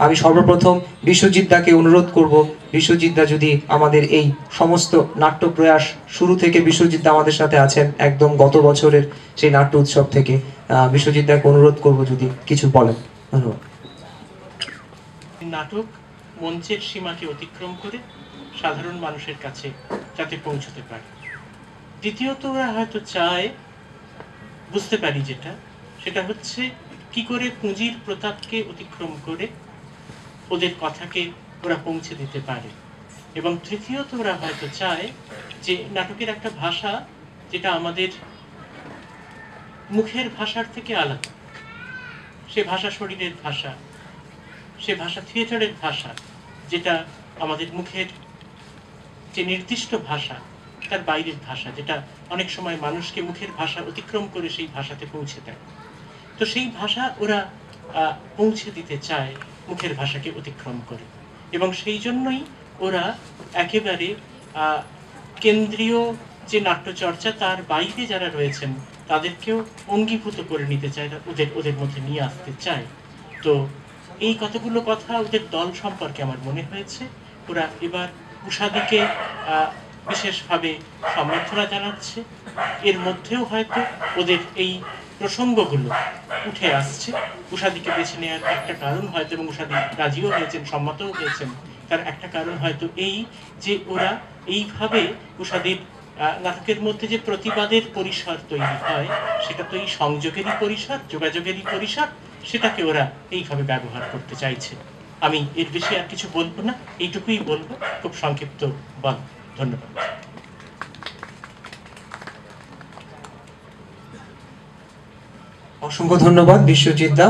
আমি সর্বপ্রথম বিশ্বজিৎ দাকে অনুরোধ করব, বিশ্বজিৎ দা যদি আমাদের এই সমস্ত নাট্য প্রয়াস শুরু থেকে বিশ্বজিৎ দা আমাদের সাথে আছেন একদম গত বছরের সেই নাট্য উৎসব থেকে, বিশ্বজিৎ দাকে অনুরোধ করব যদি কিছু বলেন। ধন্যবাদ। নাটক মঞ্চের সীমাকে অতিক্রম করে সাধারণ মানুষের কাছে যাতে পৌঁছতে পারে। দ্বিতীয়ত ওরা হয়তো চায়, বুঝতে পারি সেটা হচ্ছে কি করে পুঁজির প্রতাপকে অতিক্রম করে ওদের কথাকে ওরা পৌঁছে দিতে পারে। এবং তৃতীয়ত ওরা হয়তো চায় যে নাটকের একটা ভাষা যেটা আমাদের মুখের ভাষার থেকে আলাদা, সে ভাষা শরীরের ভাষা, সে ভাষা থিয়েটারের ভাষা, যেটা আমাদের মুখের যে নির্দিষ্ট ভাষা তার বাইরের ভাষা, যেটা অনেক সময় মানুষকে মুখের ভাষা অতিক্রম করে সেই ভাষাতে পৌঁছে দেয়। তো সেই ভাষা ওরা পৌঁছে দিতে চায় মুখের ভাষাকে অতিক্রম করে, এবং সেই জন্যই ওরা একেবারে কেন্দ্রীয় যে নাট্যচর্চা তার বাইরে যারা রয়েছেন তাদেরকেও অঙ্গীভূত করে নিতে চায়, ওদের মধ্যে নিয়ে আসতে চায়। তো এই কতগুলো কথা ওদের দল সম্পর্কে আমার মনে হয়েছে। ওরা এবার উষাদিকে বিশেষভাবে সম্বর্ধনা জানাচ্ছে। এর মধ্যেও হয়তো ওদের এই প্রসঙ্গগুলো উঠে আসছে। উষাদিকে বেছে নেওয়ার একটা কারণ হয়তো, এবং উষাদি রাজিও হয়েছেন, সম্মতও হয়েছেন, তার একটা কারণ হয়তো এই যে ওরা এইভাবে উষাদির নাটকের মধ্যে যে প্রতিবাদের পরিসর তৈরি হয়, সেটা তো এই সংযোগেরই পরিসর, যোগাযোগেরই পরিসর, সেটাকে ওরা এইভাবে ব্যবহার করতে চাইছে। আমি এর বেশি আর কিছু বলবো না, এইটুকুই বলবো, খুব সংক্ষিপ্ত বল। ধন্যবাদ। অসংখ্য ধন্যবাদ বিশ্বজিৎ দা।